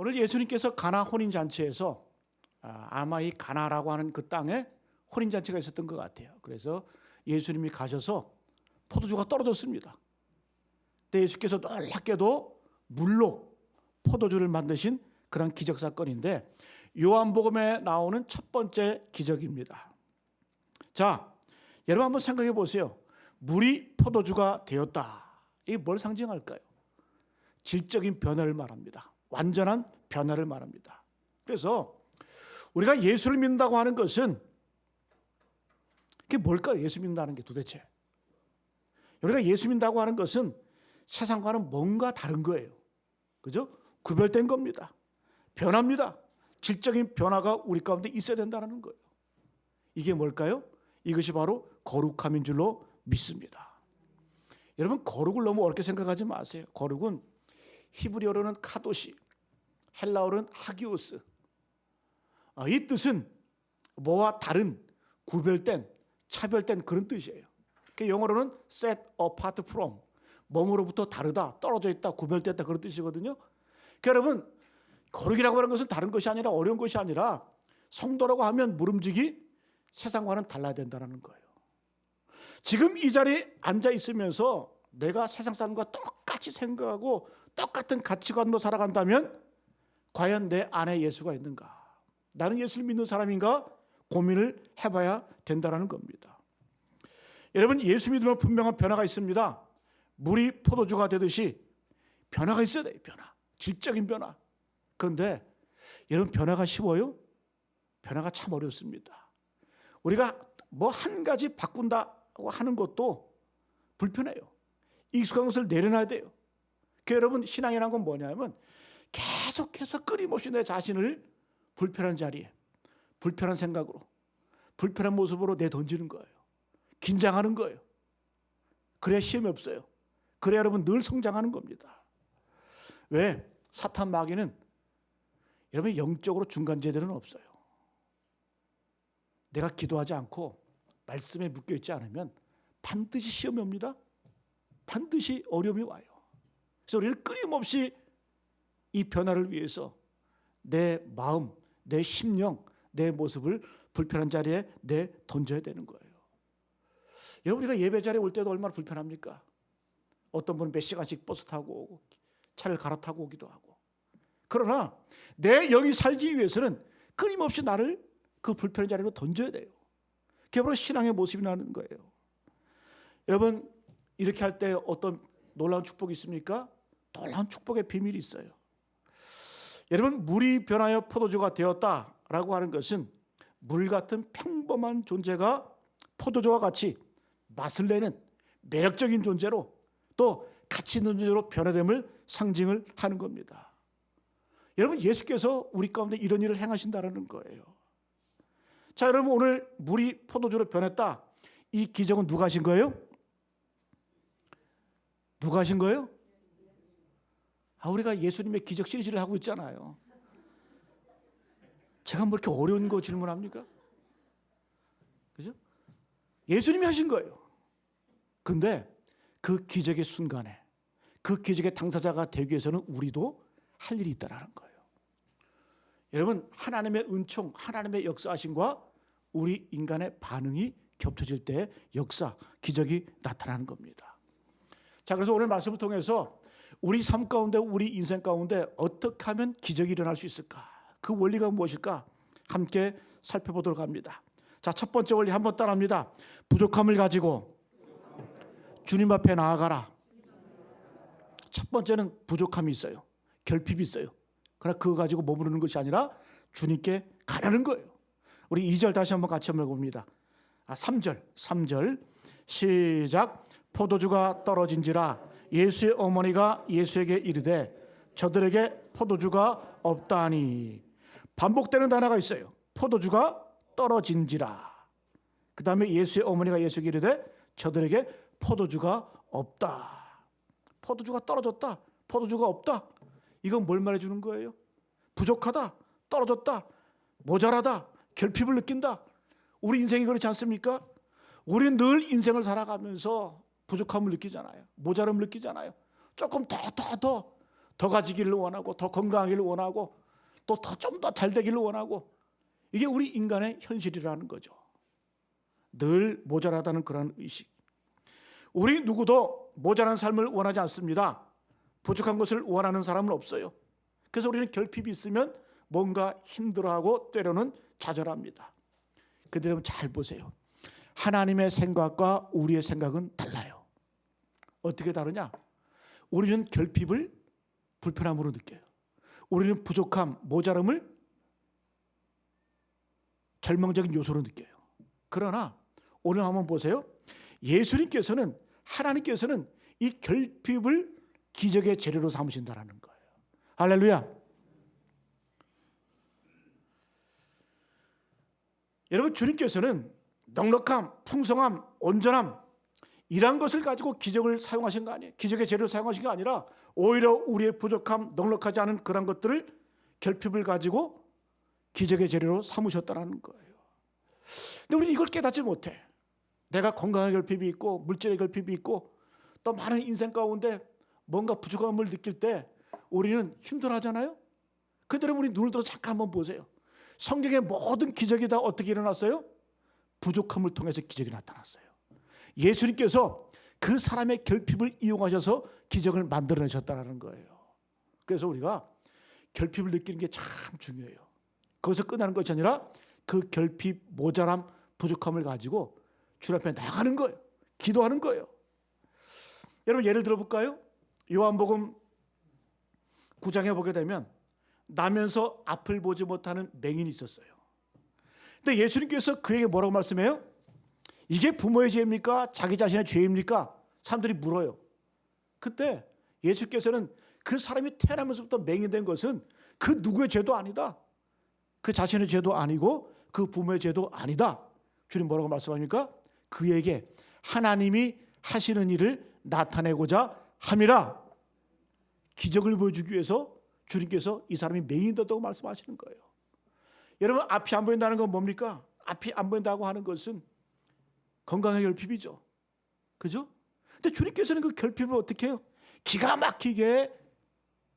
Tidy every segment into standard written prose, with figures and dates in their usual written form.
오늘 예수님께서 가나 혼인잔치에서 아마 이 가나라고 하는 그 땅에 혼인잔치가 있었던 것 같아요. 그래서 예수님이 가셔서 포도주가 떨어졌습니다. 근데 예수께서 놀랍게도 물로 포도주를 만드신 그런 기적사건인데 요한복음에 나오는 첫 번째 기적입니다. 자, 여러분 한번 생각해 보세요. 물이 포도주가 되었다. 이게 뭘 상징할까요? 질적인 변화를 말합니다. 완전한 변화를 말합니다. 그래서 우리가 예수를 믿는다고 하는 것은 그게 뭘까요? 예수 믿는다는 게 도대체. 우리가 예수 믿는다고 하는 것은 세상과는 뭔가 다른 거예요. 그죠? 구별된 겁니다. 변합니다. 질적인 변화가 우리 가운데 있어야 된다는 거예요. 이게 뭘까요? 이것이 바로 거룩함인 줄로 믿습니다. 여러분, 거룩을 너무 어렵게 생각하지 마세요. 거룩은 히브리어로는 카도시, 헬라어로는 하기오스. 이 뜻은 뭐와 다른, 구별된, 차별된 그런 뜻이에요. 영어로는 set apart from, 몸으로부터 다르다, 떨어져 있다, 구별됐다 그런 뜻이거든요. 여러분, 거룩이라고 하는 것은 다른 것이 아니라 어려운 것이 아니라 성도라고 하면 물음직이 세상과는 달라야 된다는 거예요. 지금 이 자리에 앉아 있으면서 내가 세상 사람과 똑같이 생각하고 똑같은 가치관으로 살아간다면 과연 내 안에 예수가 있는가? 나는 예수를 믿는 사람인가? 고민을 해봐야 된다는 겁니다. 여러분, 예수 믿으면 분명한 변화가 있습니다. 물이 포도주가 되듯이 변화가 있어야 돼요. 변화, 질적인 변화. 그런데 여러분, 변화가 쉬워요? 변화가 참 어렵습니다. 우리가 뭐 한 가지 바꾼다고 하는 것도 불편해요. 익숙한 것을 내려놔야 돼요. 여러분, 신앙이라는 건 뭐냐면 계속해서 끊임없이 내 자신을 불편한 자리에, 불편한 생각으로, 불편한 모습으로 내던지는 거예요. 긴장하는 거예요. 그래야 시험이 없어요. 그래야 여러분 늘 성장하는 겁니다. 왜? 사탄 마귀는 여러분 영적으로 중간재들은 없어요. 내가 기도하지 않고 말씀에 묶여있지 않으면 반드시 시험이 옵니다. 반드시 어려움이 와요. 그래서 우리는 끊임없이 이 변화를 위해서 내 마음, 내 심령, 내 모습을 불편한 자리에 내던져야 되는 거예요. 여러분, 우리가 예배 자리에 올 때도 얼마나 불편합니까? 어떤 분은 몇 시간씩 버스 타고 오고 차를 갈아타고 오기도 하고. 그러나 내 영이 살기 위해서는 끊임없이 나를 그 불편한 자리로 던져야 돼요. 그게 바로 신앙의 모습이라는 거예요. 여러분, 이렇게 할 때 어떤 놀라운 축복이 있습니까? 놀라운 축복의 비밀이 있어요. 여러분, 물이 변하여 포도주가 되었다라고 하는 것은 물 같은 평범한 존재가 포도주와 같이 맛을 내는 매력적인 존재로 또 가치 있는 존재로 변화됨을 상징을 하는 겁니다. 여러분, 예수께서 우리 가운데 이런 일을 행하신다는 거예요. 자, 여러분, 오늘 물이 포도주로 변했다. 이 기적은 누가 하신 거예요? 누가 하신 거예요? 우리가 예수님의 기적 시리즈를 하고 있잖아요. 제가 뭐 이렇게 어려운 거 질문합니까? 그죠? 예수님이 하신 거예요. 근데 그 기적의 순간에 그 기적의 당사자가 되기 위해서는 우리도 할 일이 있다는 거예요. 여러분, 하나님의 은총, 하나님의 역사하심과 우리 인간의 반응이 겹쳐질 때 역사, 기적이 나타나는 겁니다. 자, 그래서 오늘 말씀을 통해서 우리 삶 가운데, 우리 인생 가운데 어떻게 하면 기적이 일어날 수 있을까? 그 원리가 무엇일까? 함께 살펴보도록 합니다. 자, 첫 번째 원리 한번 따라합니다. 부족함을 가지고 주님 앞에 나아가라. 첫 번째는 부족함이 있어요. 결핍이 있어요. 그러나 그거 가지고 머무르는 것이 아니라 주님께 가라는 거예요. 우리 2절 다시 한번 같이 한번 봅니다. 3절 시작. 포도주가 떨어진지라 예수의 어머니가 예수에게 이르되 저들에게 포도주가 없다니. 반복되는 단어가 있어요. 포도주가 떨어진지라. 그 다음에 예수의 어머니가 예수에게 이르되 저들에게 포도주가 없다. 포도주가 떨어졌다. 포도주가 없다. 이건 뭘 말해주는 거예요? 부족하다, 떨어졌다, 모자라다, 결핍을 느낀다. 우리 인생이 그렇지 않습니까? 우리는 늘 인생을 살아가면서 부족함을 느끼잖아요. 모자람을 느끼잖아요. 조금 더 더 가지기를 원하고 더 건강하기를 원하고 또 좀 더 잘 되기를 원하고 이게 우리 인간의 현실이라는 거죠. 늘 모자라다는 그런 의식. 우리 누구도 모자란 삶을 원하지 않습니다. 부족한 것을 원하는 사람은 없어요. 그래서 우리는 결핍이 있으면 뭔가 힘들어하고 때로는 좌절합니다. 근데 여러분 잘 보세요. 하나님의 생각과 우리의 생각은 달라요. 어떻게 다르냐? 우리는 결핍을 불편함으로 느껴요. 우리는 부족함, 모자람을 절망적인 요소로 느껴요. 그러나 오늘 한번 보세요. 예수님께서는, 하나님께서는 이 결핍을 기적의 재료로 삼으신다는 거예요. 할렐루야. 여러분, 주님께서는 넉넉함, 풍성함, 온전함 이런 것을 가지고 기적을 사용하신 거 아니에요. 기적의 재료를 사용하신 게 아니라 오히려 우리의 부족함, 넉넉하지 않은 그런 것들을, 결핍을 가지고 기적의 재료로 삼으셨다는 거예요. 근데 우리는 이걸 깨닫지 못해. 내가 건강의 결핍이 있고 물질의 결핍이 있고 또 많은 인생 가운데 뭔가 부족함을 느낄 때 우리는 힘들어하잖아요. 그런데 여러분, 우리 눈을 들어 잠깐 한번 보세요. 성경의 모든 기적이 다 어떻게 일어났어요? 부족함을 통해서 기적이 나타났어요. 예수님께서 그 사람의 결핍을 이용하셔서 기적을 만들어내셨다는 거예요. 그래서 우리가 결핍을 느끼는 게 참 중요해요. 거기서 끝나는 것이 아니라 그 결핍, 모자람, 부족함을 가지고 주님 앞에 나가는 거예요. 기도하는 거예요. 여러분, 예를 들어볼까요? 요한복음 9장에 보게 되면 나면서 앞을 보지 못하는 맹인이 있었어요. 근데 예수님께서 그에게 뭐라고 말씀해요? 이게 부모의 죄입니까? 자기 자신의 죄입니까? 사람들이 물어요. 그때 예수께서는 그 사람이 태어나면서부터 맹인된 것은 그 누구의 죄도 아니다. 그 자신의 죄도 아니고 그 부모의 죄도 아니다. 주님 뭐라고 말씀합니까? 그에게 하나님이 하시는 일을 나타내고자 함이라. 기적을 보여주기 위해서 주님께서 이 사람이 맹인되었다고 말씀하시는 거예요. 여러분, 앞이 안 보인다는 건 뭡니까? 앞이 안 보인다고 하는 것은 건강의 결핍이죠. 그죠? 근데 주님께서는 그 결핍을 어떻게 해요? 기가 막히게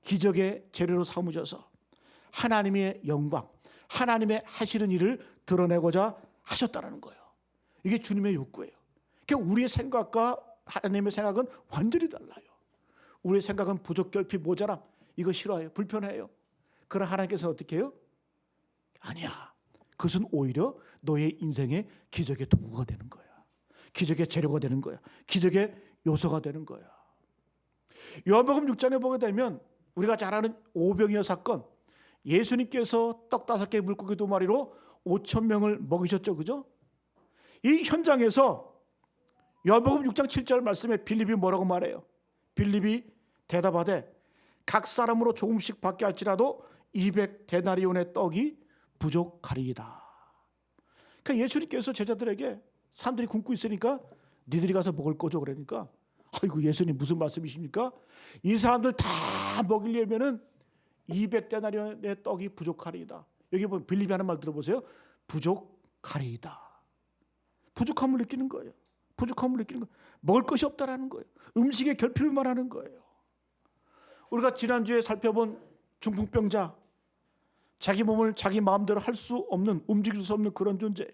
기적의 재료로 삼으셔서 하나님의 영광, 하나님의 하시는 일을 드러내고자 하셨다는 거예요. 이게 주님의 욕구예요. 그러니까 우리의 생각과 하나님의 생각은 완전히 달라요. 우리의 생각은 부족, 결핍, 모자람 이거 싫어해요. 불편해요. 그러나 하나님께서는 어떻게 해요? 아니야. 그것은 오히려 너의 인생의 기적의 도구가 되는 거야. 기적의 재료가 되는 거야. 기적의 요소가 되는 거야. 요한복음 6장에 보게 되면 우리가 잘 아는 오병이어 사건, 예수님께서 떡 5개 물고기 2마리로 5,000명을 먹이셨죠. 그죠? 이 현장에서 요한복음 6장 7절 말씀에 빌립이 뭐라고 말해요? 빌립이 대답하되 각 사람으로 조금씩 받게 할지라도 200데나리온의 떡이 부족하리이다. 그러니까 예수님께서 제자들에게 사람들이 굶고 있으니까 니들이 가서 먹을 거죠. 그러니까 아이고 예수님 무슨 말씀이십니까? 이 사람들 다 먹이려면은 200데나리온의 떡이 부족하리이다. 여기 보면 빌립이 하는 말 들어보세요. 부족하리이다. 부족함을 느끼는 거예요. 부족함을 느끼는 거예요. 먹을 것이 없다라는 거예요. 음식의 결핍을 말하는 거예요. 우리가 지난주에 살펴본 중풍병자, 자기 몸을 자기 마음대로 할 수 없는, 움직일 수 없는 그런 존재예요.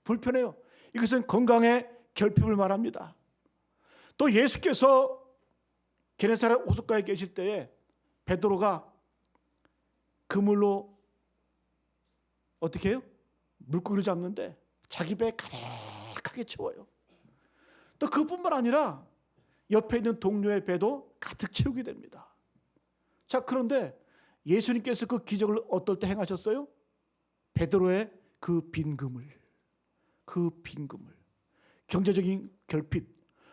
불편해요. 이것은 건강의 결핍을 말합니다. 또 예수께서 게네사렛 호숫가에 계실 때에 베드로가 그물로 어떻게 해요? 물고기를 잡는데 자기 배에 가득하게 채워요. 또 그뿐만 아니라 옆에 있는 동료의 배도 가득 채우게 됩니다. 자, 그런데 예수님께서 그 기적을 어떨 때 행하셨어요? 베드로의 그 빈 그물, 경제적인 결핍,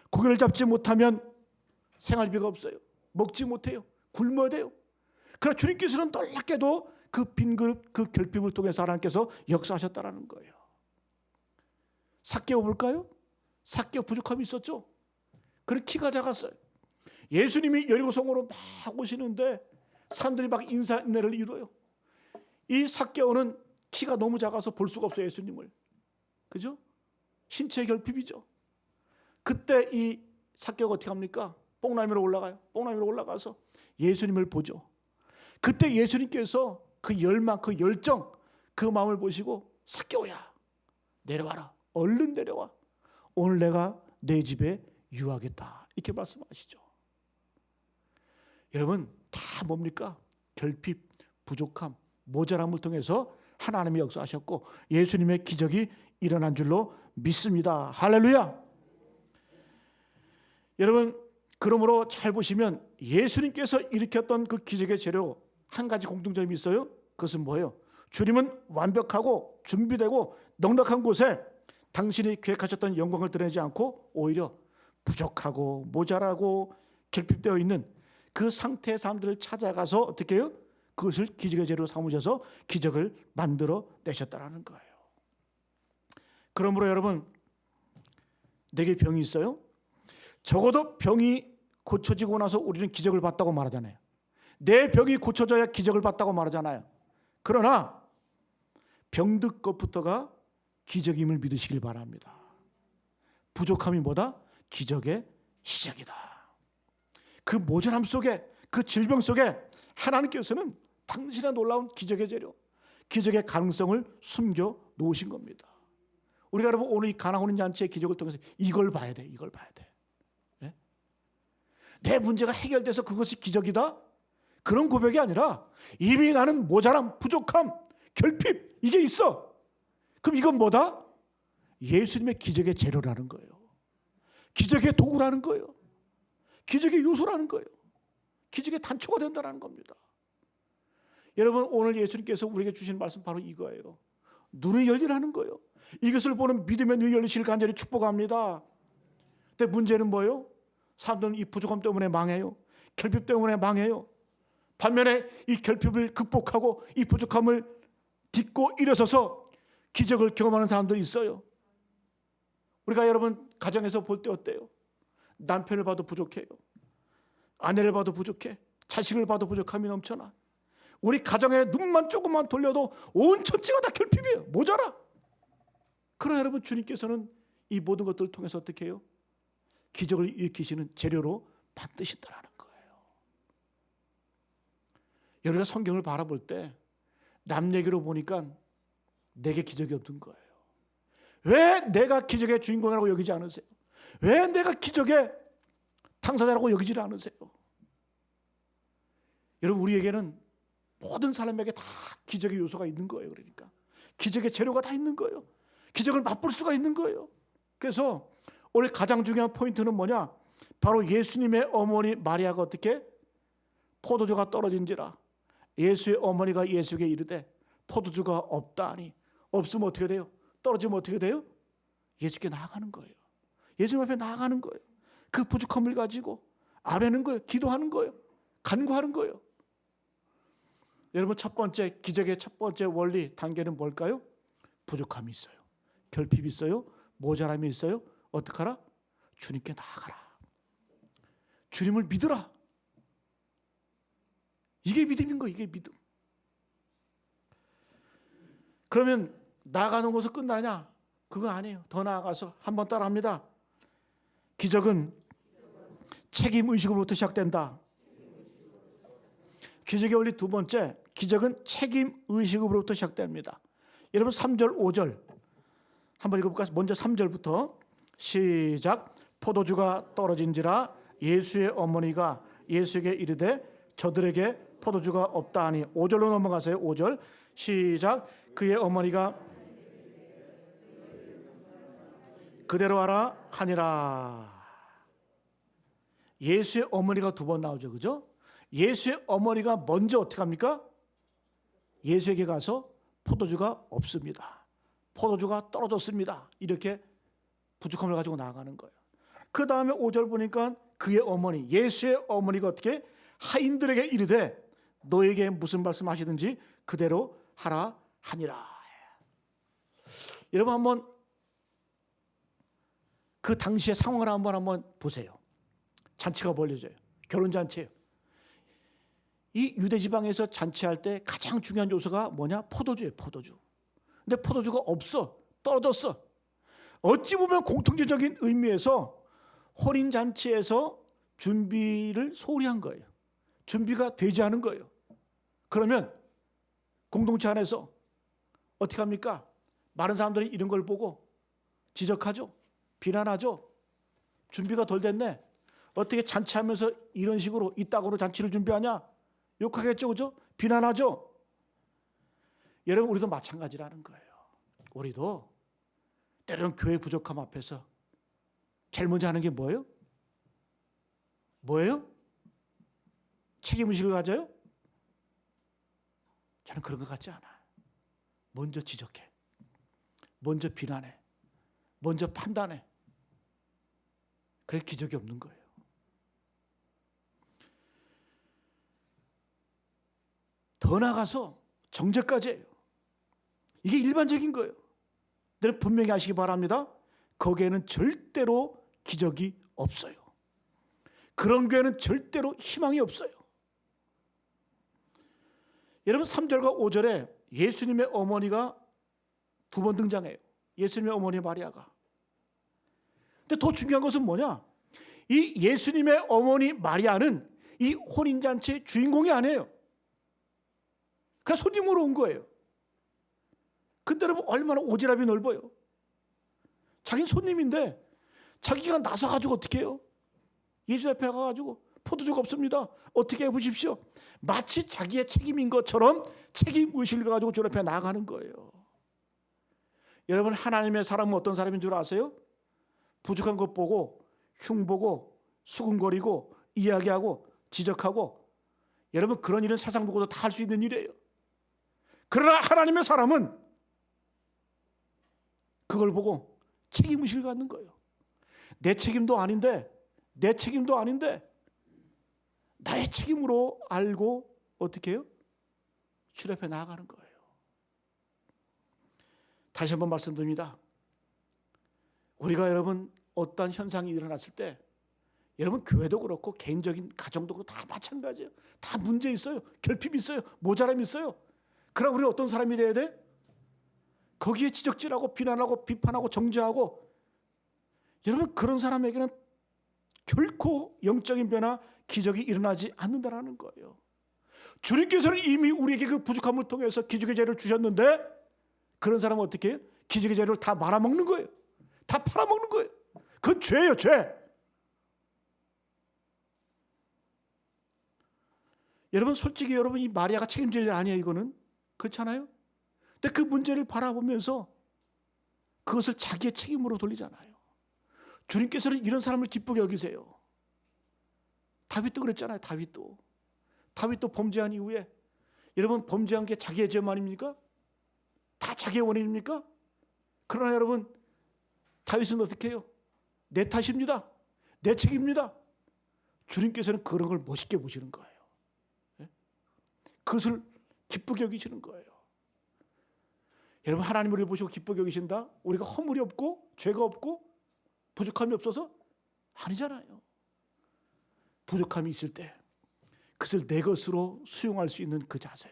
고기를 잡지 못하면 생활비가 없어요. 먹지 못해요. 굶어야 돼요. 그러나 주님께서는 놀랍게도 그 빈 그릇, 그 결핍을 통해서 하나님께서 역사하셨다는 거예요. 삭개오 볼까요? 삭개오 부족함이 있었죠. 그리고 키가 작았어요. 예수님이 여리고성으로 막 오시는데 사람들이 막 인사인례를 이루어요. 이 삭개오는 키가 너무 작아서 볼 수가 없어요. 예수님을. 그죠? 신체 결핍이죠. 그때 이 삭개오가 어떻게 합니까? 뽕나무로 올라가요. 뽕나무로 올라가서 예수님을 보죠. 그때 예수님께서 그 열망, 그 열정, 그 마음을 보시고 삭개오야 내려와라. 얼른 내려와. 오늘 내가 내 집에 유하겠다. 이렇게 말씀하시죠. 여러분 다 뭡니까? 결핍, 부족함, 모자람을 통해서 하나님이 역사하셨고 예수님의 기적이 일어난 줄로 믿습니다. 할렐루야. 여러분 그러므로 잘 보시면 예수님께서 일으켰던 그 기적의 재료 한 가지 공통점이 있어요. 그것은 뭐예요? 주님은 완벽하고 준비되고 넉넉한 곳에 당신이 계획하셨던 영광을 드러내지 않고 오히려 부족하고 모자라고 결핍되어 있는 그 상태의 사람들을 찾아가서 어떻게 해요? 그것을 기적의 재료로 삼으셔서 기적을 만들어 내셨다는 거예요. 그러므로 여러분 내게 병이 있어요? 적어도 병이 고쳐지고 나서 우리는 기적을 봤다고 말하잖아요. 내 병이 고쳐져야 기적을 봤다고 말하잖아요. 그러나 병든 것부터가 기적임을 믿으시길 바랍니다. 부족함이 뭐다? 기적의 시작이다. 그 모자람 속에, 그 질병 속에 하나님께서는 당신의 놀라운 기적의 재료, 기적의 가능성을 숨겨 놓으신 겁니다. 우리가 여러분 오늘 이 가나 혼인잔치의 기적을 통해서 이걸 봐야 돼. 이걸 봐야 돼. 네? 내 문제가 해결돼서 그것이 기적이다? 그런 고백이 아니라 이미 나는 모자람, 부족함, 결핍 이게 있어. 그럼 이건 뭐다? 예수님의 기적의 재료라는 거예요. 기적의 도구라는 거예요. 기적의 요소라는 거예요. 기적의 단초가 된다는 겁니다. 여러분 오늘 예수님께서 우리에게 주신 말씀 바로 이거예요. 눈이 열리라는 거예요. 이것을 보는 믿음의 눈이 열리시길 간절히 축복합니다. 근데 문제는 뭐예요? 사람들은 이 부족함 때문에 망해요. 결핍 때문에 망해요. 반면에 이 결핍을 극복하고 이 부족함을 딛고 일어서서 기적을 경험하는 사람들이 있어요. 우리가 여러분 가정에서 볼 때 어때요? 남편을 봐도 부족해요. 아내를 봐도 부족해. 자식을 봐도 부족함이 넘쳐나. 우리 가정에 눈만 조금만 돌려도 온 천지가 다 결핍이에요. 모자라. 그러나 여러분 주님께서는 이 모든 것들을 통해서 어떻게 해요? 기적을 일으키시는 재료로 만드신다는 거예요. 여러분가 성경을 바라볼 때 남 얘기로 보니까 내게 기적이 없는 거예요. 왜 내가 기적의 주인공이라고 여기지 않으세요? 왜 내가 기적의 당사자라고 여기지 않으세요? 여러분 우리에게는 모든 사람에게 다 기적의 요소가 있는 거예요. 그러니까 기적의 재료가 다 있는 거예요. 기적을 맛볼 수가 있는 거예요. 그래서 오늘 가장 중요한 포인트는 뭐냐? 바로 예수님의 어머니 마리아가 어떻게? 포도주가 떨어진지라 예수의 어머니가 예수에게 이르되 포도주가 없다니. 없으면 어떻게 돼요? 떨어지면 어떻게 돼요? 예수께 나아가는 거예요. 예수님 앞에 나아가는 거예요. 그 부족함을 가지고 아뢰는 거예요. 기도하는 거예요. 간구하는 거예요. 여러분 첫 번째 기적의 첫 번째 원리 단계는 뭘까요? 부족함이 있어요. 결핍이 있어요. 모자람이 있어요. 어떡하라? 주님께 나아가라. 주님을 믿으라. 이게 믿음인 거예요. 이게 믿음. 그러면 나아가는 것으로 끝나냐? 그거 아니에요. 더 나아가서 한번 따라합니다. 기적은 책임의식으로부터 시작된다. 기적의 원리 두 번째, 기적은 책임의식으로부터 시작됩니다. 여러분 3절 5절 한번 읽어볼까요? 먼저 3절부터 시작. 포도주가 떨어진지라 예수의 어머니가 예수에게 이르되 저들에게 포도주가 없다 하니. 5절로 넘어가세요. 5절 시작. 그의 어머니가 그대로 하라 하니라. 예수의 어머니가 두 번 나오죠. 그죠? 예수의 어머니가 먼저 어떻게 합니까? 예수에게 가서 포도주가 없습니다. 포도주가 떨어졌습니다. 이렇게 부족함을 가지고 나아가는 거예요. 그 다음에 5절 보니까 그의 어머니, 예수의 어머니가 어떻게? 하인들에게 이르되 너에게 무슨 말씀하시든지 그대로 하라 하니라. 여러분 한번 그 당시의 상황을 한번 보세요. 잔치가 벌려져요. 결혼잔치예요. 이 유대지방에서 잔치할 때 가장 중요한 요소가 뭐냐? 포도주예요. 포도주. 근데 포도주가 없어. 떨어졌어. 어찌 보면 공통적인 의미에서 혼인잔치에서 준비를 소홀히 한 거예요. 준비가 되지 않은 거예요. 그러면 공동체 안에서 어떻게 합니까? 많은 사람들이 이런 걸 보고 지적하죠. 비난하죠. 준비가 덜 됐네. 어떻게 잔치하면서 이런 식으로 이따구로 잔치를 준비하냐? 욕하겠죠. 그죠? 비난하죠. 여러분, 우리도 마찬가지라는 거예요. 우리도 때로는 교회 부족함 앞에서 제일 먼저 하는 게 뭐예요? 뭐예요? 책임의식을 가져요? 저는 그런 것 같지 않아요. 먼저 지적해. 먼저 비난해. 먼저 판단해. 그래 기적이 없는 거예요. 더 나아가서 정죄까지 해요. 이게 일반적인 거예요. 여러분 분명히 아시기 바랍니다. 거기에는 절대로 기적이 없어요. 그런 교회는 절대로 희망이 없어요. 여러분 3절과 5절에 예수님의 어머니가 두 번 등장해요. 예수님의 어머니 마리아가. 근데 더 중요한 것은 뭐냐? 이 예수님의 어머니 마리아는 이 혼인잔치의 주인공이 아니에요. 그냥 손님으로 온 거예요. 근데 여러분 얼마나 오지랖이 넓어요. 자기는 손님인데 자기가 나서가지고 어떻게 해요? 예수 앞에 가가지고 포도주가 없습니다. 어떻게 해보십시오. 마치 자기의 책임인 것처럼 책임의식을 가지고 주 앞에 나아가는 거예요. 여러분 하나님의 사람은 어떤 사람인 줄 아세요? 부족한 것 보고 흉보고 수군거리고 이야기하고 지적하고, 여러분 그런 일은 세상 누구도 다 할 수 있는 일이에요. 그러나 하나님의 사람은 그걸 보고 책임의식을 갖는 거예요. 내 책임도 아닌데 나의 책임으로 알고 어떻게 해요? 주 앞에 나아가는 거예요. 다시 한번 말씀드립니다. 우리가 여러분 어떤 현상이 일어났을 때, 여러분 교회도 그렇고 개인적인 가정도 그렇고 다 마찬가지예요. 다 문제 있어요. 결핍이 있어요. 모자람이 있어요. 그럼 우리 어떤 사람이 돼야 돼? 거기에 지적질하고 비난하고 비판하고 정죄하고, 여러분 그런 사람에게는 결코 영적인 변화, 기적이 일어나지 않는다는 거예요. 주님께서는 이미 우리에게 그 부족함을 통해서 기적의 재를 주셨는데, 그런 사람은 어떻게 해요? 기적의 재를 다 말아먹는 거예요. 다 팔아먹는 거예요. 그건 죄예요, 죄. 여러분 솔직히 여러분 이 마리아가 책임질 일 아니에요, 이거는. 그렇잖아요? 근데 그 문제를 바라보면서 그것을 자기의 책임으로 돌리잖아요. 주님께서는 이런 사람을 기쁘게 여기세요. 다윗도 그랬잖아요. 다윗도 범죄한 이후에, 여러분 범죄한 게 자기의 죄만 아닙니까? 다 자기의 원인입니까? 그러나 여러분 다윗은 어떻게 해요? 내 탓입니다. 내 책임입니다. 주님께서는 그런 걸 멋있게 보시는 거예요. 그것을 기쁘게 여기시는 거예요. 여러분 하나님 우리를 보시고 기쁘게 여기신다? 우리가 허물이 없고 죄가 없고 부족함이 없어서? 아니잖아요. 부족함이 있을 때 그것을 내 것으로 수용할 수 있는 그 자세,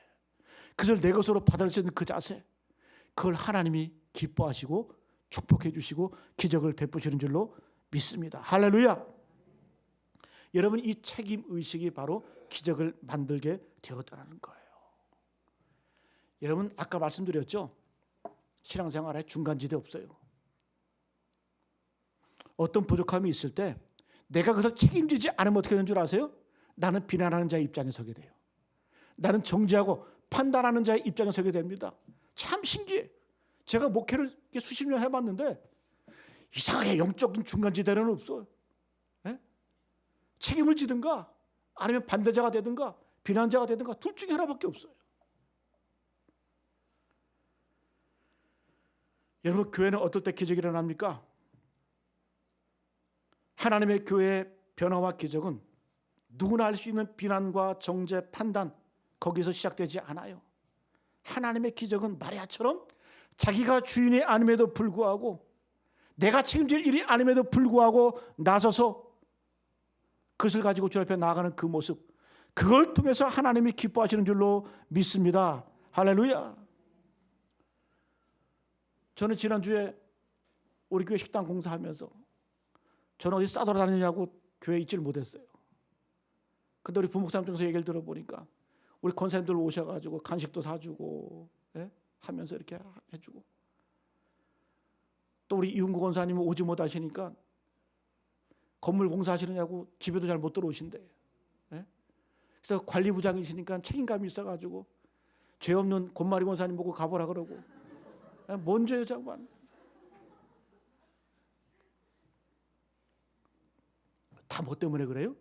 그것을 내 것으로 받을 수 있는 그 자세, 그걸 하나님이 기뻐하시고 축복해 주시고 기적을 베푸시는 줄로 믿습니다. 할렐루야. 여러분 이 책임의식이 바로 기적을 만들게 되었다는 거예요. 여러분 아까 말씀드렸죠. 신앙생활에 중간지대 없어요. 어떤 부족함이 있을 때 내가 그것을 책임지지 않으면 어떻게 되는 줄 아세요? 나는 비난하는 자의 입장에 서게 돼요. 나는 정죄하고 판단하는 자의 입장에 서게 됩니다. 참 신기해. 제가 목회를 수십 년 해봤는데 이상하게 영적인 중간지대는 없어요. 네? 책임을 지든가 아니면 반대자가 되든가 비난자가 되든가 둘 중에 하나밖에 없어요. 여러분 교회는 어떨 때 기적이 일어납니까? 하나님의 교회의 변화와 기적은 누구나 할 수 있는 비난과 정죄, 판단 거기서 시작되지 않아요. 하나님의 기적은 마리아처럼 자기가 주인이 아님에도 불구하고, 내가 책임질 일이 아님에도 불구하고 나서서 그것을 가지고 주 앞에 나아가는 그 모습, 그걸 통해서 하나님이 기뻐하시는 줄로 믿습니다. 할렐루야. 저는 지난주에 우리 교회 식당 공사하면서 저는 어디 싸돌아다니냐고 교회에 있지를 못했어요. 근데 우리 부목사님 통해서 얘기를 들어보니까 우리 권사님들 오셔가지고 간식도 사주고, 예? 하면서 이렇게 해주고, 또 우리 이훈구 권사님은 오지 못하시니까 건물 공사하시느냐고 집에도 잘 못 들어오신대요. 예? 그래서 관리부장이시니까 책임감이 있어가지고 죄 없는 곤마리 권사님 보고 가보라 그러고, 예? 뭔 죄요 장관? 다 뭐 때문에 그래요?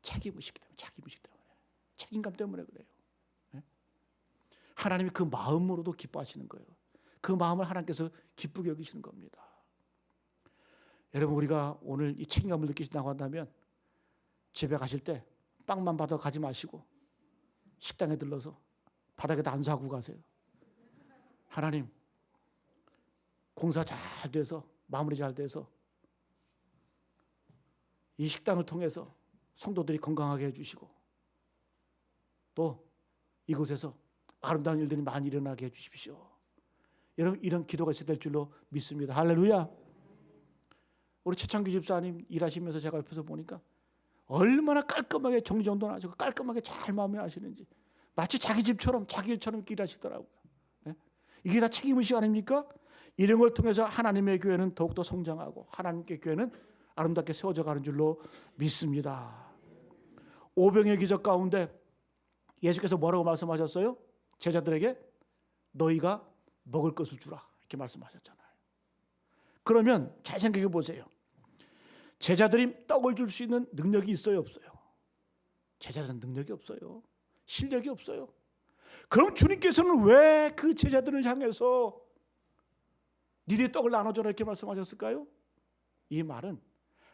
책임의식 때문에, 책임의식 때문에, 책임감 때문에 그래요. 예? 하나님이 그 마음으로도 기뻐하시는 거예요. 그 마음을 하나님께서 기쁘게 여기시는 겁니다. 여러분, 우리가 오늘 이 책임감을 느끼신다고 한다면 집에 가실 때 빵만 받아 가지 마시고 식당에 들러서 바닥에다 안수하고 가세요. 하나님, 공사 잘 돼서, 마무리 잘 돼서 이 식당을 통해서 성도들이 건강하게 해주시고, 또 이곳에서 아름다운 일들이 많이 일어나게 해주십시오. 여러분, 이런 기도가 있어야 될 줄로 믿습니다. 할렐루야. 우리 최창규 집사님 일하시면서 제가 옆에서 보니까 얼마나 깔끔하게 정리정돈 하시고 깔끔하게 잘 마무리하시는지, 마치 자기 집처럼, 자기 일처럼 이렇게 일하시더라고요. 네? 이게 다 책임의식 아닙니까? 이런 걸 통해서 하나님의 교회는 더욱더 성장하고 하나님께 교회는 아름답게 세워져 가는 줄로 믿습니다. 오병의 기적 가운데 예수께서 뭐라고 말씀하셨어요? 제자들에게 너희가 먹을 것을 주라, 이렇게 말씀하셨잖아요. 그러면 잘 생각해 보세요. 제자들이 떡을 줄 수 있는 능력이 있어요, 없어요? 제자들은 능력이 없어요. 실력이 없어요. 그럼 주님께서는 왜 그 제자들을 향해서 니들이 떡을 나눠줘라 이렇게 말씀하셨을까요? 이 말은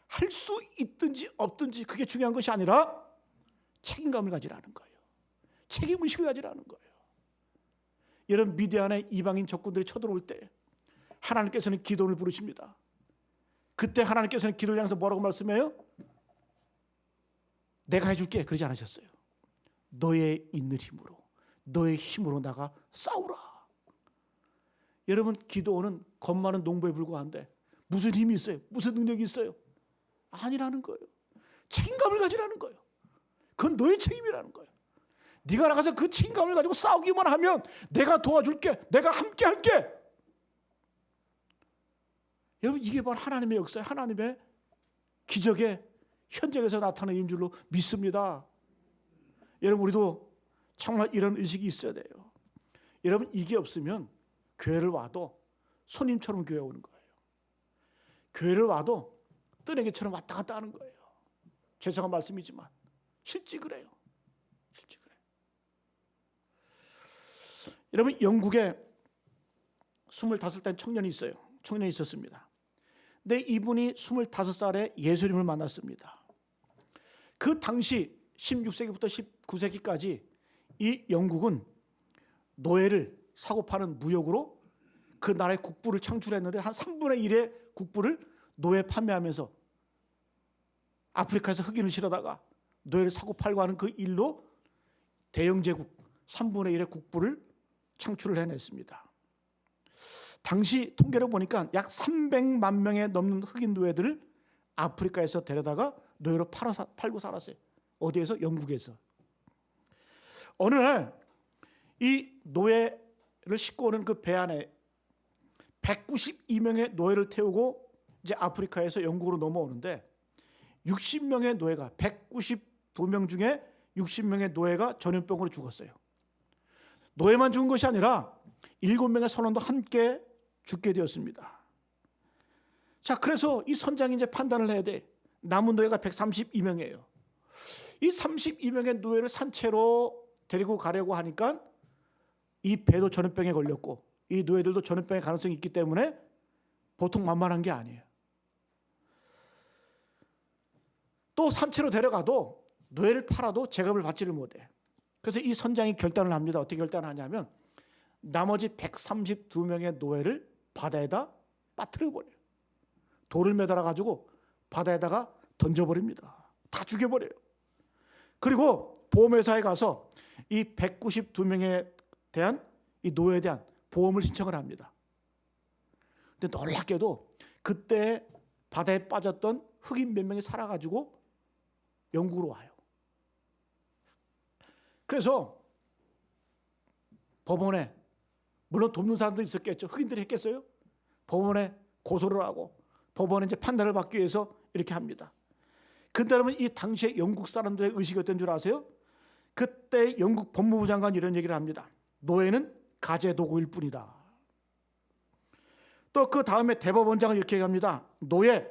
할 수 있든지 없든지 그게 중요한 것이 아니라 책임감을 가지라는 거예요. 책임의식을 가지라는 거예요. 이런 미디안의 이방인 적군들이 쳐들어올 때 하나님께서는 기도를 부르십니다. 그때 하나님께서는 기도를 향해서 뭐라고 말씀해요? 내가 해줄게, 그러지 않으셨어요. 너의 있는 힘으로, 너의 힘으로 나가 싸우라. 여러분, 기도는 겁 많은 농부에 불과한데 무슨 힘이 있어요? 무슨 능력이 있어요? 아니라는 거예요. 책임감을 가지라는 거예요. 그건 너의 책임이라는 거예요. 네가 나가서 그 책임감을 가지고 싸우기만 하면 내가 도와줄게, 내가 함께 할게. 여러분, 이게 바로 하나님의 역사예요. 하나님의 기적의 현장에서 나타나는 줄로 믿습니다. 여러분, 우리도 정말 이런 의식이 있어야 돼요. 여러분, 이게 없으면 교회를 와도 손님처럼 교회 오는 거예요. 교회를 와도 뜨내기처럼 왔다 갔다 하는 거예요. 죄송한 말씀이지만 실제 그래요. 실제 그래요. 여러분, 영국에 25살 청년이 있어요. 청년이 있었습니다. 근데 이분이 25살에 예수님을 만났습니다. 그 당시 16세기부터 19세기까지 이 영국은 노예를 사고 파는 무역으로 그 나라의 국부를 창출했는데 한 3분의 1의 국부를 노예 판매하면서 아프리카에서 흑인을 실어다가 노예를 사고 팔고 하는 그 일로 대영 제국 3분의 1의 국부를 창출을 해냈습니다. 당시 통계를 보니까 약 300만 명에 넘는 흑인 노예들을 아프리카에서 데려다가 노예로 팔고 살았어요. 어디에서? 영국에서. 어느 날 이 노예를 싣고 오는 그 배 안에 192명의 노예를 태우고 이제 아프리카에서 영국으로 넘어오는데 60명의 노예가, 192명 중에 60명의 노예가 전염병으로 죽었어요. 노예만 죽은 것이 아니라 7명의 선원도 함께 죽게 되었습니다. 자, 그래서 이 선장이 이제 판단을 해야 돼. 남은 노예가 132명이에요. 이 32명의 노예를 산채로 데리고 가려고 하니까 이 배도 전염병에 걸렸고 이 노예들도 전염병의 가능성이 있기 때문에 보통 만만한 게 아니에요. 또 산채로 데려가도 노예를 팔아도 제값을 받지를 못해. 그래서 이 선장이 결단을 합니다. 어떻게 결단하냐면 나머지 132명의 노예를 바다에다 빠뜨려버려요. 돌을 매달아 가지고 바다에다가 던져버립니다. 다 죽여버려요. 그리고 보험회사에 가서 이 192명에 대한 이 노예에 대한 보험을 신청을 합니다. 근데 놀랍게도 그때 바다에 빠졌던 흑인 몇 명이 살아가지고 영국으로 와요. 그래서 법원에, 물론 돕는 사람도 있었겠죠. 흑인들이 했겠어요? 법원에 고소를 하고 법원에 이제 판단을 받기 위해서 이렇게 합니다. 근데 여러분, 이 당시에 영국 사람들의 의식이 어떤 줄 아세요? 그때 영국 법무부 장관이 이런 얘기를 합니다. 노예는 가재 도구일 뿐이다. 또 그 다음에 대법원장은 이렇게 얘기합니다. 노예,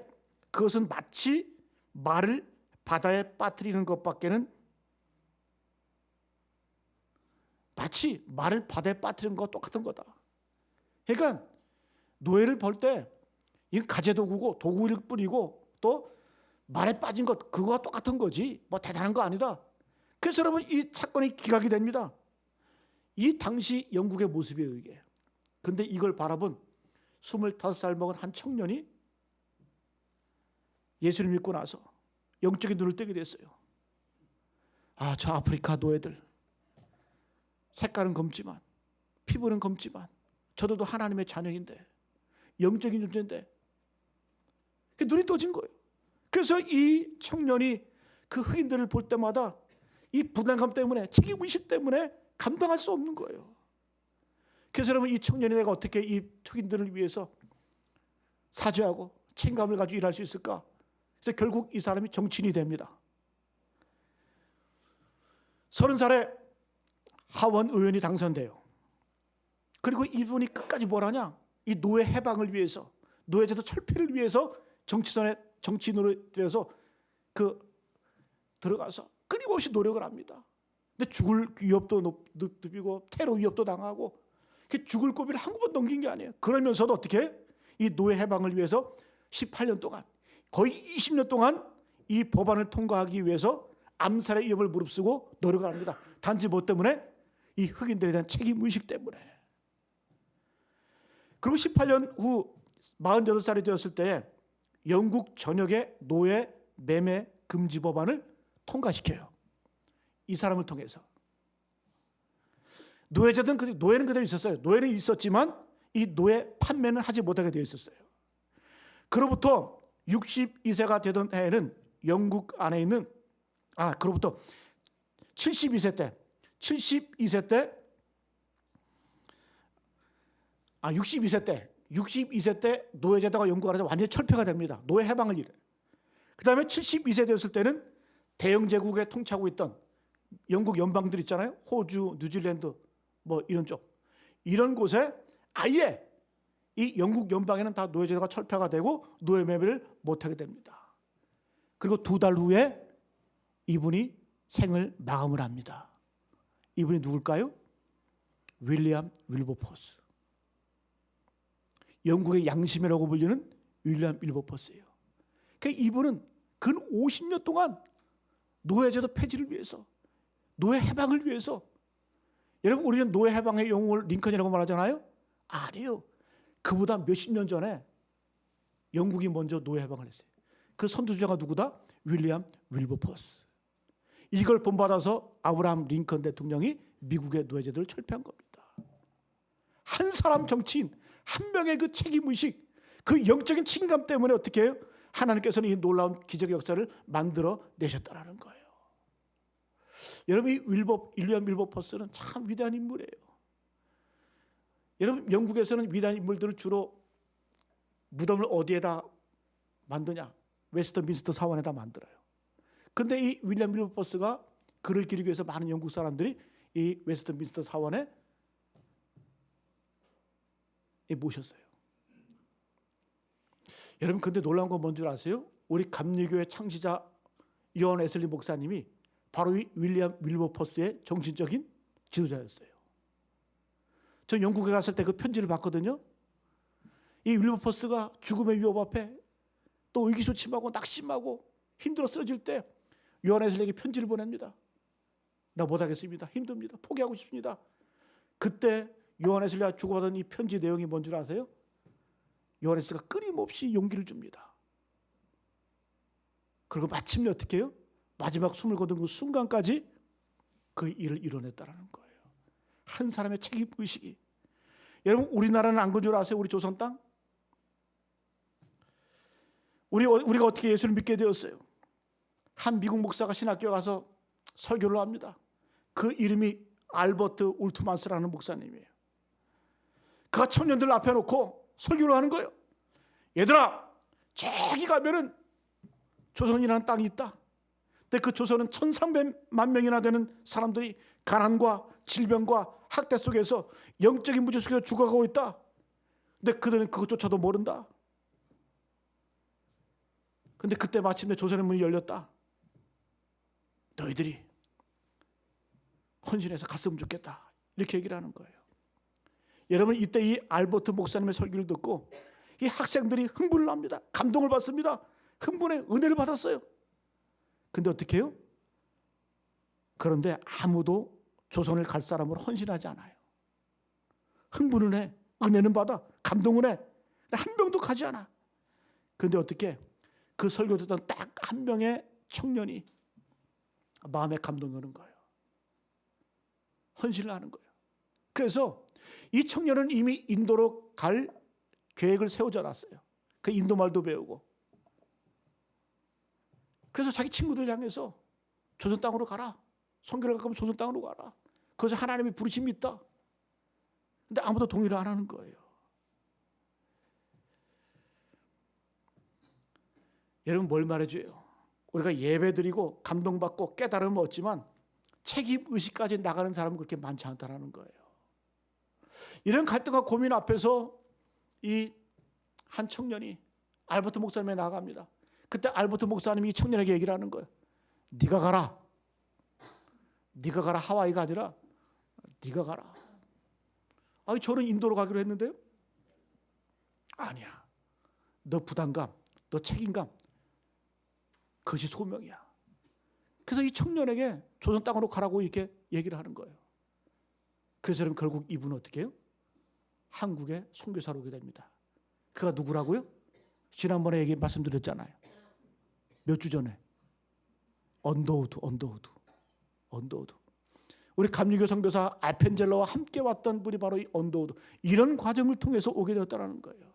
그것은 마치 말을 바다에 빠뜨리는 것밖에는, 마치 말을 바다에 빠뜨리는 것과 똑같은 거다. 그러니까 노예를 볼 때 이건 가재 도구고 도구일 뿐이고 또 말에 빠진 것, 그거와 똑같은 거지 뭐 대단한 거 아니다. 그래서 여러분, 이 사건이 기각이 됩니다. 이 당시 영국의 모습에 의해. 근데 이걸 바라본 25살 먹은 한 청년이 예수를 믿고 나서 영적인 눈을 뜨게 됐어요. 아, 저 아프리카 노예들, 색깔은 검지만, 피부는 검지만 저들도 하나님의 자녀인데, 영적인 존재인데, 눈이 떠진 거예요. 그래서 이 청년이 그 흑인들을 볼 때마다 이 부담감 때문에, 책임의식 때문에 감당할 수 없는 거예요. 그래서 여러분, 이 청년이 내가 어떻게 이 흑인들을 위해서 사죄하고 책임감을 가지고 일할 수 있을까? 그래서 결국 이 사람이 정치인이 됩니다. 30살에 하원 의원이 당선돼요. 그리고 이분이 끝까지 뭘 하냐? 이 노예 해방을 위해서, 노예제도 철폐를 위해서 정치인으로 되어서 들어가서 끊임없이 노력을 합니다. 근데 죽을 위협도 높이고 테러 위협도 당하고, 죽을 고비를 한 번 넘긴 게 아니에요. 그러면서도 어떻게 이 노예 해방을 위해서 18년 동안, 거의 20년 동안 이 법안을 통과하기 위해서 암살의 위협을 무릅쓰고 노력을 합니다. 단지 뭐 때문에? 이 흑인들에 대한 책임의식 때문에. 그리고 18년 후 48살이 되었을 때 영국 전역의 노예 매매 금지 법안을 통과시켜요. 이 사람을 통해서. 노예는 그대로 있었어요. 노예는 있었지만 이 노예 판매는 하지 못하게 되어 있었어요. 그로부터 62세가 되던 해에는 영국 안에 있는, 그로부터 62세 때 62세 때 노예제도가 영국 안에서 완전히 철폐가 됩니다. 노예 해방을 이래. 그 다음에 72세 되었을 때는 대영 제국에 통치하고 있던 영국 연방들 있잖아요. 호주, 뉴질랜드 뭐 이런 쪽, 이런 곳에 아예 이 영국 연방에는 다 노예제도가 철폐가 되고 노예 매매를 못하게 됩니다. 그리고 2달 후에 이분이 생을 마감을 합니다. 이분이 누굴까요? 윌리엄 윌버포스. 영국의 양심이라고 불리는 윌리엄 윌버포스예요. 그러니까 이분은 근 50년 동안 노예제도 폐지를 위해서, 노예 해방을 위해서, 여러분, 우리는 노예 해방의 영웅을 링컨이라고 말하잖아요. 아니에요. 그보다 몇십 년 전에 영국이 먼저 노예 해방을 했어요. 그 선두주자가 누구다? 윌리엄 윌버포스. 이걸 본받아서 아브라함 링컨 대통령이 미국의 노예제도를 철폐한 겁니다. 한 사람 정치인, 한 명의 그 책임의식, 그 영적인 책임감 때문에 어떻게 해요? 하나님께서는 이 놀라운 기적 역사를 만들어 내셨다라는 거예요. 여러분, 이 윌리엄 윌버포스는 참 위대한 인물이에요. 여러분, 영국에서는 위대한 인물들을 주로 무덤을 어디에다 만드냐? 웨스트민스터 사원에다 만들어요. 근데 이 윌리엄 윌버포스가 그를 기리기 위해서 많은 영국 사람들이 이 웨스트민스터 사원에 모셨어요. 여러분, 근데 놀라운 건 뭔지 아세요? 우리 감리교회 창시자 요한 웨슬리 목사님이 바로 이 윌리엄 윌버포스의 정신적인 지도자였어요. 저 영국에 갔을 때 그 편지를 봤거든요. 이 윌버포스가 죽음의 위협 앞에 또 의기소침하고 낙심하고 힘들어 쓰러질 때 요한 웨슬리에게 편지를 보냅니다. 나 못하겠습니다. 힘듭니다. 포기하고 싶습니다. 그때 요한 웨슬리가 주고받은 이 편지 내용이 뭔지 아세요? 요한 웨슬리가 끊임없이 용기를 줍니다. 그리고 마침내 어떻게 해요? 마지막 숨을 거둔 그 순간까지 그 일을 이뤄냈다는 거예요. 한 사람의 책임의식이. 여러분, 우리나라는 안 그런 줄 아세요? 우리 조선 땅? 우리가 어떻게 예수를 믿게 되었어요? 한 미국 목사가 신학교에 가서 설교를 합니다. 그 이름이 알버트 울트만스라는 목사님이에요. 그가 청년들 앞에 놓고 설교를 하는 거예요. 얘들아, 저기 가면은 조선이라는 땅이 있다. 근데 그 조선은 1300만 명이나 되는 사람들이 가난과 질병과 학대 속에서 영적인 무지 속에서 죽어가고 있다. 근데 그들은 그것조차도 모른다. 근데 그때 마침내 조선의 문이 열렸다. 너희들이 헌신해서 갔으면 좋겠다. 이렇게 얘기를 하는 거예요. 여러분, 이때 이 알버트 목사님의 설교를 듣고 이 학생들이 흥분을 합니다. 감동을 받습니다. 흥분의 은혜를 받았어요. 근데 어떻게 해요? 그런데 아무도 조선을 갈 사람으로 헌신하지 않아요. 흥분은 해, 은혜는 받아, 감동은 해. 한 명도 가지 않아. 그런데 어떻게 그 설교 듣던 딱 한 명의 청년이 마음에 감동이 오는 거예요. 헌신을 하는 거예요. 그래서 이 청년은 이미 인도로 갈 계획을 세워져 놨어요. 그 인도 말도 배우고. 그래서 자기 친구들 향해서 조선 땅으로 가라. 선교를 갈 거면 조선 땅으로 가라. 거기서 하나님의 부르심이 있다. 근데 아무도 동의를 안 하는 거예요. 여러분, 뭘 말해줘요? 우리가 예배드리고 감동받고 깨달음을 얻지만 책임의식까지 나가는 사람은 그렇게 많지 않다는 거예요. 이런 갈등과 고민 앞에서 이 한 청년이 알버트 목사님에 나갑니다. 그때 알버트 목사님이 이 청년에게 얘기를 하는 거예요. 네가 가라. 네가 가라. 하와이가 아니라 네가 가라. 아니, 저는 인도로 가기로 했는데요. 아니야. 너 부담감, 너 책임감, 그것이 소명이야. 그래서 이 청년에게 조선 땅으로 가라고 이렇게 얘기를 하는 거예요. 그래서 여러분, 결국 이분은 어떻게 해요? 한국에 선교사로 오게 됩니다. 그가 누구라고요? 지난번에 얘기 말씀드렸잖아요. 몇 주 전에 언더우드. 우리 감리교 선교사 알펜젤러와 함께 왔던 분이 바로 이 언더우드. 이런 과정을 통해서 오게 되었다는 거예요.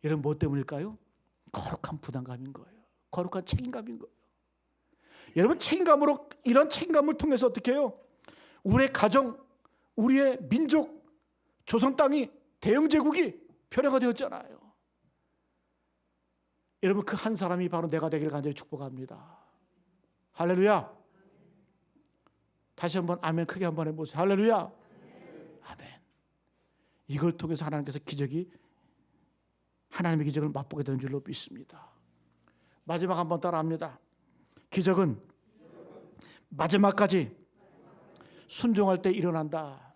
여러분, 뭐 때문일까요? 거룩한 부담감인 거예요. 거룩한 책임감인 거예요. 여러분, 책임감으로, 이런 책임감을 통해서 어떻게 해요? 우리의 가정, 우리의 민족, 조선 땅이, 대영 제국이 변화가 되었잖아요. 여러분, 그 한 사람이 바로 내가 되기를 간절히 축복합니다. 할렐루야. 다시 한번 아멘 크게 한번 해보세요. 할렐루야. 아멘. 이걸 통해서 하나님께서 하나님의 기적을 맛보게 되는 줄로 믿습니다. 마지막 한번 따라합니다. 기적은 마지막까지 순종할 때 일어난다.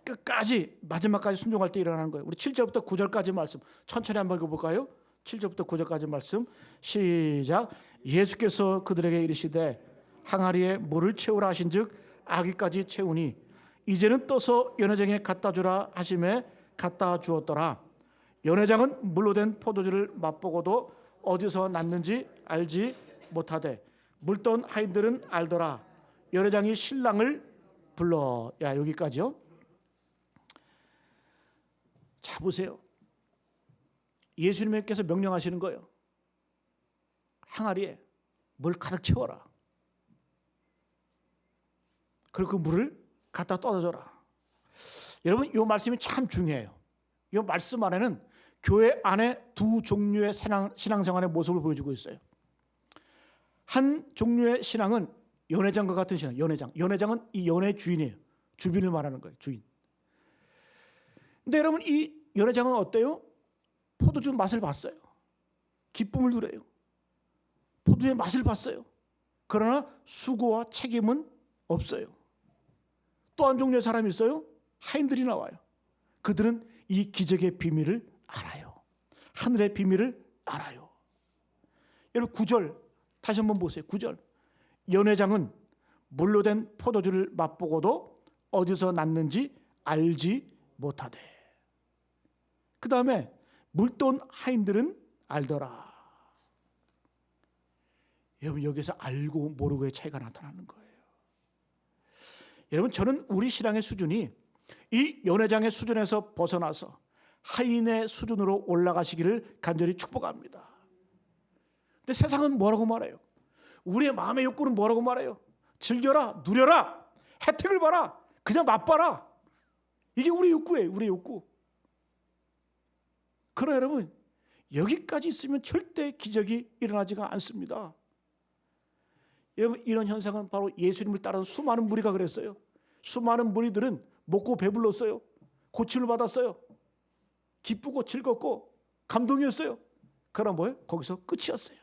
끝까지, 마지막까지 순종할 때 일어나는 거예요. 우리 7절부터 9절까지 말씀 천천히 한번 읽어볼까요? 7절부터 9절까지 말씀 시작. 예수께서 그들에게 이르시되 항아리에 물을 채우라 하신즉 아기까지 채우니 이제는 떠서 연회장에 갖다 주라 하심에 갖다 주었더라. 연회장은 물로 된 포도주를 맛보고도 어디서 났는지 알지 못하되 물던 하인들은 알더라. 연회장이 신랑을 불러. 야, 여기까지요. 자, 보세요. 예수님께서 명령하시는 거예요. 항아리에 물 가득 채워라. 그리고 그 물을 갖다 떠줘라. 여러분, 이 말씀이 참 중요해요. 이 말씀 안에는 교회 안에 두 종류의 신앙생활의 모습을 보여주고 있어요. 한 종류의 신앙은 연회장과 같은 신앙. 연회장은 이 연회의 주인이에요. 주빈을 말하는 거예요. 주인. 근데 여러분, 이 연회장은 어때요? 포도주 맛을 봤어요. 기쁨을 누려요. 포도주의 맛을 봤어요. 그러나 수고와 책임은 없어요. 또 한 종류의 사람이 있어요. 하인들이 나와요. 그들은 이 기적의 비밀을 알아요. 하늘의 비밀을 알아요. 여러분, 9절 다시 한번 보세요. 9절. 연회장은 물로 된 포도주를 맛보고도 어디서 났는지 알지 못하되. 그 다음에 물돈 하인들은 알더라. 여러분, 여기서 알고 모르고의 차이가 나타나는 거예요. 여러분, 저는 우리 신앙의 수준이 이 연회장의 수준에서 벗어나서 하인의 수준으로 올라가시기를 간절히 축복합니다. 근데 세상은 뭐라고 말해요? 우리의 마음의 욕구는 뭐라고 말해요? 즐겨라, 누려라, 혜택을 봐라, 그냥 맛봐라. 이게 우리 욕구예요. 우리 욕구. 그러나 여러분, 여기까지 있으면 절대 기적이 일어나지가 않습니다. 여러분, 이런 현상은 바로 예수님을 따르는 수많은 무리가 그랬어요. 수많은 무리들은 먹고 배불렀어요. 고침을 받았어요. 기쁘고 즐겁고 감동이었어요. 그러나 뭐예요? 거기서 끝이었어요.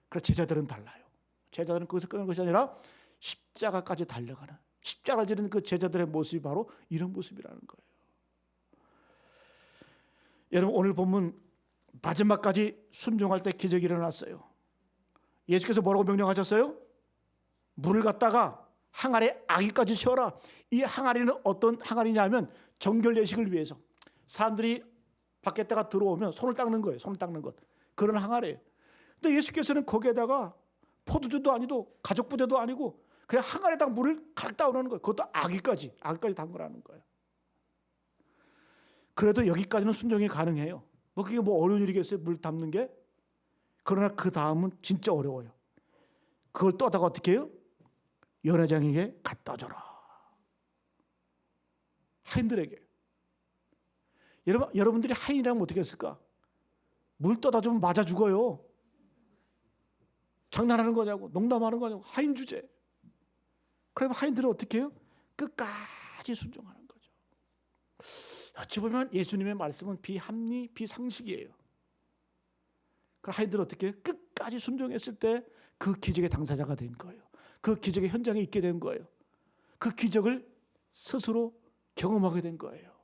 그래서 제자들은 달라요. 제자들은 거기서 끝난 것이 아니라 십자가까지 달려가는, 십자가를 지는 그 제자들의 모습이 바로 이런 모습이라는 거예요. 여러분, 오늘 본문 마지막까지 순종할 때 기적이 일어났어요. 예수께서 뭐라고 명령하셨어요? 물을 갖다가 항아리에 아기까지 채워라. 이 항아리는 어떤 항아리냐면 정결 예식을 위해서 사람들이 밖에다가 들어오면 손을 닦는 거예요. 손을 닦는 것. 그런 항아리예요. 근데 예수께서는 거기에다가 포도주도 아니고 가죽 부대도 아니고 그냥 항아리에다가 물을 가득 따오라는 거예요. 그것도 아기까지 담그라는 거예요. 그래도 여기까지는 순종이 가능해요. 뭐 그게 뭐 어려운 일이겠어요? 물 담는 게. 그러나 그 다음은 진짜 어려워요. 그걸 떠다가 어떻게 해요? 연회장에게 갖다 줘라. 하인들에게. 여러분들이 하인이라면 어떻게 했을까? 물 떠다 주면 맞아 죽어요. 장난하는 거냐고, 농담하는 거냐고, 하인 주제. 그러면 하인들은 어떻게 해요? 끝까지 순종하는 거죠. 어찌 보면 예수님의 말씀은 비합리, 비상식이에요. 그 하인들은 어떻게 해요? 끝까지 순종했을 때 그 기적의 당사자가 된 거예요. 그 기적의 현장에 있게 된 거예요. 그 기적을 스스로 경험하게 된 거예요.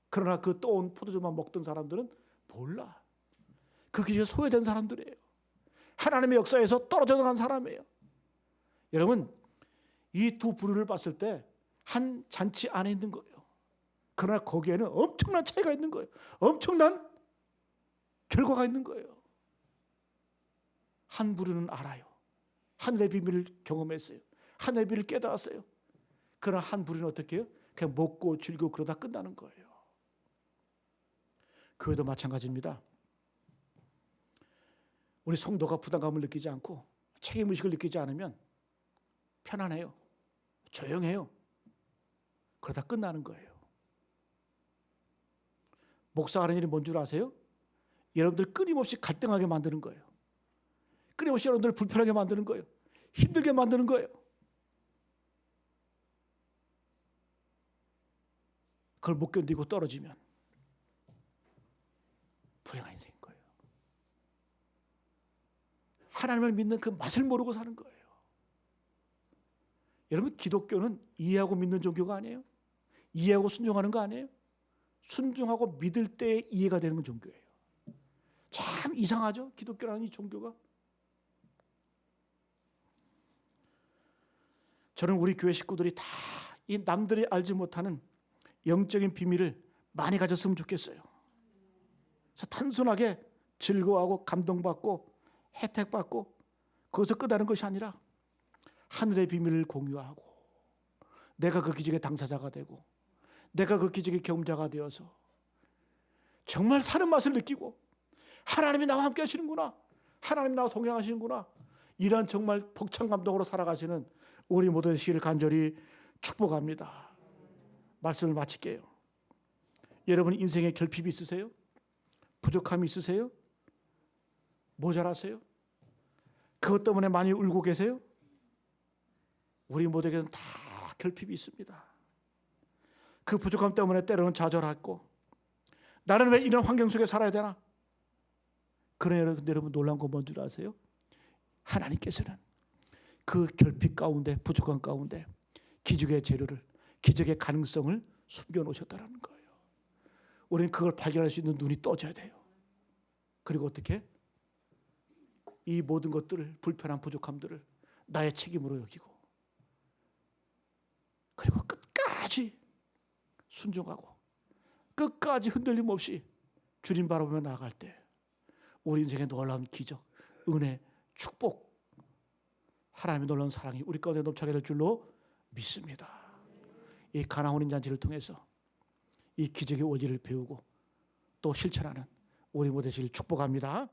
그러나 그 떠온 포도주만 먹던 사람들은 몰라. 그 기적에 소외된 사람들이에요. 하나님의 역사에서 떨어져 나간 사람이에요. 여러분, 이 두 부류를 봤을 때 한 잔치 안에 있는 거예요. 그러나 거기에는 엄청난 차이가 있는 거예요. 엄청난 결과가 있는 거예요. 한 부류는 알아요. 하늘의 비밀을 경험했어요. 하늘의 비밀을 깨달았어요. 그러나 한 부류는 어떻게 해요? 그냥 먹고 즐기고 그러다 끝나는 거예요. 교회도 마찬가지입니다. 우리 성도가 부담감을 느끼지 않고 책임의식을 느끼지 않으면 편안해요. 조용해요. 그러다 끝나는 거예요. 목사가 하는 일이 뭔 줄 아세요? 여러분들 끊임없이 갈등하게 만드는 거예요. 끊임없이 여러분들을 불편하게 만드는 거예요. 힘들게 만드는 거예요. 그걸 못 견디고 떨어지면 불행한 인생인 거예요. 하나님을 믿는 그 맛을 모르고 사는 거예요. 여러분, 기독교는 이해하고 믿는 종교가 아니에요. 이해하고 순종하는 거 아니에요. 순종하고 믿을 때 이해가 되는 종교예요. 참 이상하죠? 기독교라는 이 종교가. 저는 우리 교회 식구들이 다 이 남들이 알지 못하는 영적인 비밀을 많이 가졌으면 좋겠어요. 그래서 단순하게 즐거워하고 감동받고 혜택받고 거기서 끝나는 것이 아니라 하늘의 비밀을 공유하고 내가 그 기적의 당사자가 되고 내가 그 기적의 경험자가 되어서 정말 사는 맛을 느끼고 하나님이 나와 함께 하시는구나, 하나님이 나와 동행하시는구나, 이런 정말 벅찬 감동으로 살아가시는 우리 모든 시를 간절히 축복합니다. 말씀을 마칠게요. 여러분 인생에 결핍이 있으세요? 부족함이 있으세요? 모자라세요? 그것 때문에 많이 울고 계세요? 우리 모두에게는 다 결핍이 있습니다. 그 부족함 때문에 때로는 좌절하고 나는 왜 이런 환경 속에 살아야 되나? 그러나 여러분 놀라운 건 뭔지 아세요? 하나님께서는 그 결핍 가운데, 부족함 가운데 기적의 재료를, 기적의 가능성을 숨겨놓으셨다는 거예요. 우리는 그걸 발견할 수 있는 눈이 떠져야 돼요. 그리고 어떻게? 이 모든 것들을, 불편한 부족함들을 나의 책임으로 여기고 그리고 끝까지 순종하고 끝까지 흔들림 없이 주님 바라보며 나아갈 때 우리 인생의 놀라운 기적, 은혜, 축복, 하나님의 놀라운 사랑이 우리 가운데 넘쳐나게 될 줄로 믿습니다. 이 가나 혼인잔치를 통해서 이 기적의 원리를 배우고 또 실천하는 우리 모두 되시길 축복합니다.